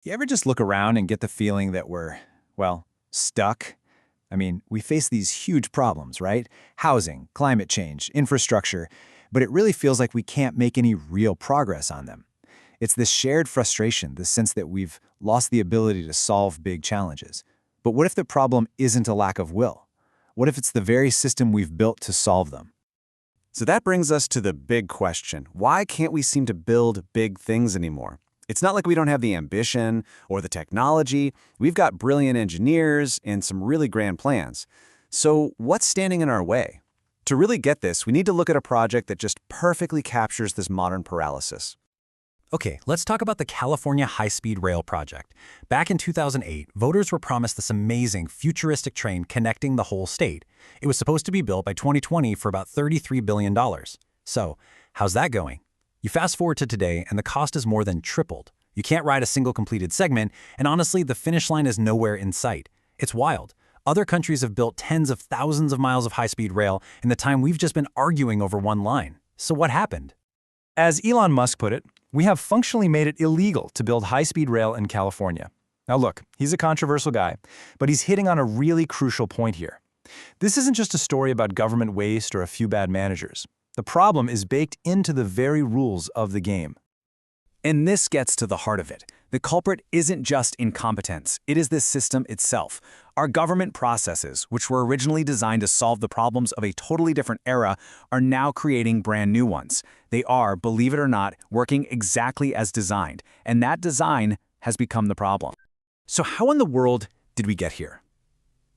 You ever just look around and get the feeling that we're, well, stuck? I mean, we face these huge problems, right? Housing, climate change, infrastructure, but it really feels like we can't make any real progress on them. It's this shared frustration, the sense that we've lost the ability to solve big challenges. But what if the problem isn't a lack of will? What if it's the very system we've built to solve them? So that brings us to the big question. Why can't we seem to build big things anymore? It's not like we don't have the ambition or the technology. We've got brilliant engineers and some really grand plans. So what's standing in our way? To really get this, we need to look at a project that just perfectly captures this modern paralysis. Okay, let's talk about the California High-Speed Rail project. Back in 2008, voters were promised this amazing, futuristic train connecting the whole state. It was supposed to be built by 2020 for about $33 billion. So, how's that going? You fast forward to today, and the cost is more than tripled. You can't ride a single completed segment, and honestly, the finish line is nowhere in sight. It's wild. Other countries have built tens of thousands of miles of high-speed rail in the time we've just been arguing over one line. So what happened? As Elon Musk put it, we have functionally made it illegal to build high-speed rail in California. Now look, he's a controversial guy, but he's hitting on a really crucial point here. This isn't just a story about government waste or a few bad managers. The problem is baked into the very rules of the game. And this gets to the heart of it. The culprit isn't just incompetence, it is this system itself. Our government processes, which were originally designed to solve the problems of a totally different era, are now creating brand new ones. They are, believe it or not, working exactly as designed, and that design has become the problem. So how in the world did we get here?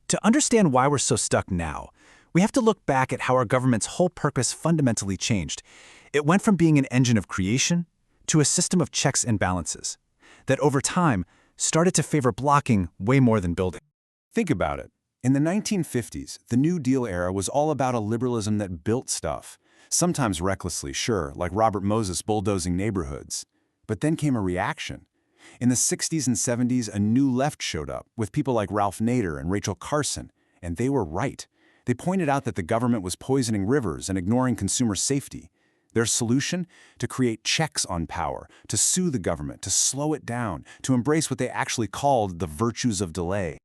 To understand why we're so stuck now, we have to look back at how our government's whole purpose fundamentally changed. It went from being an engine of creation to a system of checks and balances that over time started to favor blocking way more than building. Think about it. In the 1950s, the New Deal era was all about a liberalism that built stuff, sometimes recklessly, sure, like Robert Moses bulldozing neighborhoods. But then came a reaction. In the 60s and 70s, a new left showed up with people like Ralph Nader and Rachel Carson, and they were right. They pointed out that the government was poisoning rivers and ignoring consumer safety. Their solution? To create checks on power, to sue the government, to slow it down, to embrace what they actually called the virtues of delay.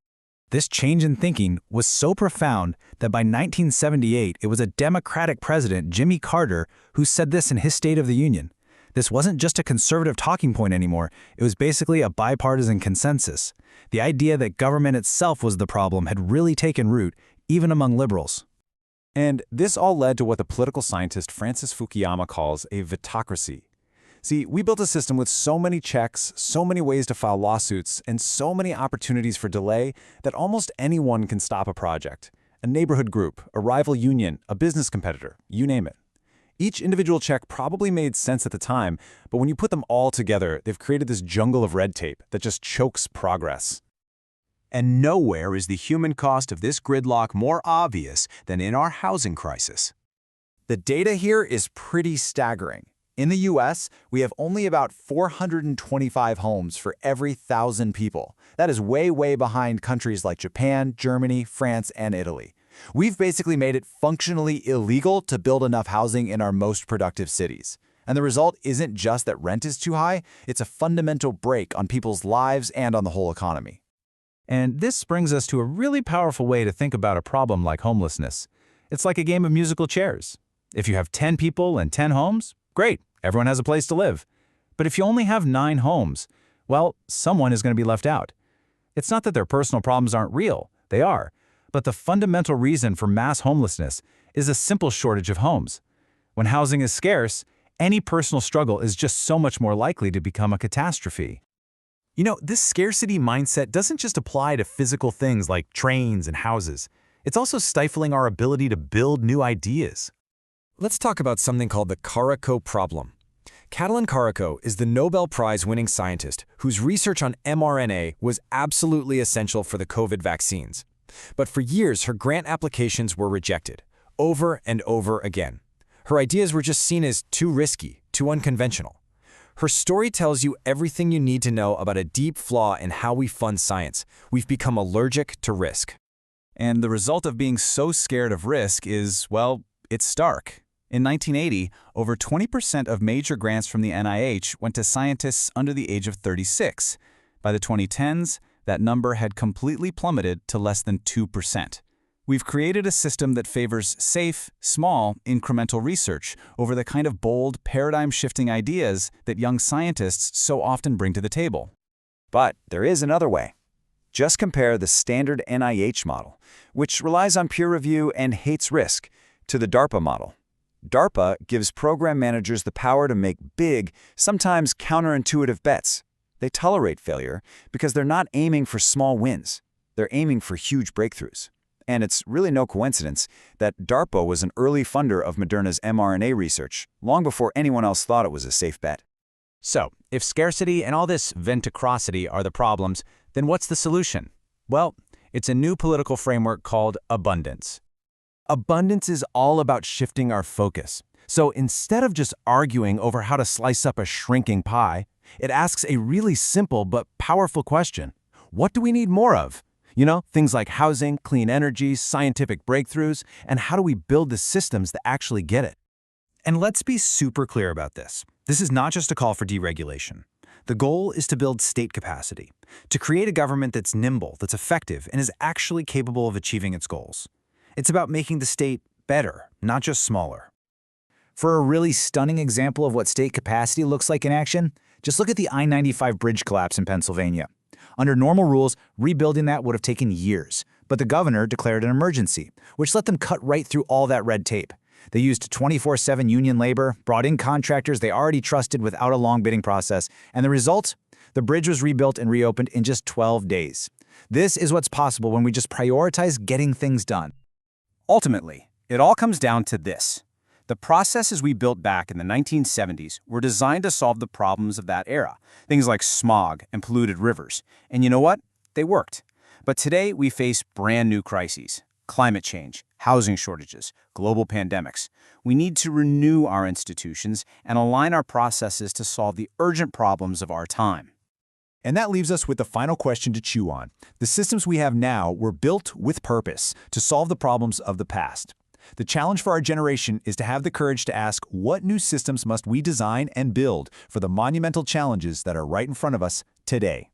This change in thinking was so profound that by 1978, it was a Democratic president, Jimmy Carter, who said this in his State of the Union. This wasn't just a conservative talking point anymore, it was basically a bipartisan consensus. The idea that government itself was the problem had really taken root, even among liberals. And this all led to what the political scientist Francis Fukuyama calls a vitocracy. See, we built a system with so many checks, so many ways to file lawsuits, and so many opportunities for delay that almost anyone can stop a project. A neighborhood group, a rival union, a business competitor, you name it. Each individual check probably made sense at the time, but when you put them all together, they've created this jungle of red tape that just chokes progress. And nowhere is the human cost of this gridlock more obvious than in our housing crisis. The data here is pretty staggering. In the US, we have only about 425 homes for every 1,000 people. That is way, way behind countries like Japan, Germany, France, and Italy. We've basically made it functionally illegal to build enough housing in our most productive cities. And the result isn't just that rent is too high, it's a fundamental break on people's lives and on the whole economy. And this brings us to a really powerful way to think about a problem like homelessness. It's like a game of musical chairs. If you have 10 people and 10 homes, great, everyone has a place to live. But if you only have 9 homes, well, someone is going to be left out. It's not that their personal problems aren't real, they are. But the fundamental reason for mass homelessness is a simple shortage of homes. When housing is scarce, any personal struggle is just so much more likely to become a catastrophe. You know, this scarcity mindset doesn't just apply to physical things like trains and houses. It's also stifling our ability to build new ideas. Let's talk about something called the Carrico problem. Katalin Carrico is the Nobel Prize-winning scientist whose research on mRNA was absolutely essential for the COVID vaccines. But for years, her grant applications were rejected, over and over again. Her ideas were just seen as too risky, too unconventional. Her story tells you everything you need to know about a deep flaw in how we fund science. We've become allergic to risk. And the result of being so scared of risk is, well, it's stark. In 1980, over 20% of major grants from the NIH went to scientists under the age of 36. By the 2010s, that number had completely plummeted to less than 2%. We've created a system that favors safe, small, incremental research over the kind of bold, paradigm-shifting ideas that young scientists so often bring to the table. But there is another way. Just compare the standard NIH model, which relies on peer review and hates risk, to the DARPA model. DARPA gives program managers the power to make big, sometimes counterintuitive bets. They tolerate failure because they're not aiming for small wins. They're aiming for huge breakthroughs. And it's really no coincidence that DARPA was an early funder of Moderna's mRNA research, long before anyone else thought it was a safe bet. So, if scarcity and all this venticrosity are the problems, then what's the solution? Well, it's a new political framework called abundance. Abundance is all about shifting our focus. So instead of just arguing over how to slice up a shrinking pie, it asks a really simple but powerful question. What do we need more of? You know, things like housing, clean energy, scientific breakthroughs, and how do we build the systems that actually get it? And let's be super clear about this. This is not just a call for deregulation. The goal is to build state capacity, to create a government that's nimble, that's effective, and is actually capable of achieving its goals. It's about making the state better, not just smaller. For a really stunning example of what state capacity looks like in action, just look at the I-95 bridge collapse in Pennsylvania. Under normal rules, rebuilding that would have taken years, but the governor declared an emergency, which let them cut right through all that red tape. They used 24/7 union labor, brought in contractors they already trusted without a long bidding process, and the result? The bridge was rebuilt and reopened in just 12 days. This is what's possible when we just prioritize getting things done. Ultimately, it all comes down to this. The processes we built back in the 1970s were designed to solve the problems of that era, things like smog and polluted rivers. And you know what? They worked. But today we face brand new crises: climate change, housing shortages, global pandemics. We need to renew our institutions and align our processes to solve the urgent problems of our time. And that leaves us with the final question to chew on. The systems we have now were built with purpose to solve the problems of the past. The challenge for our generation is to have the courage to ask, what new systems must we design and build for the monumental challenges that are right in front of us today?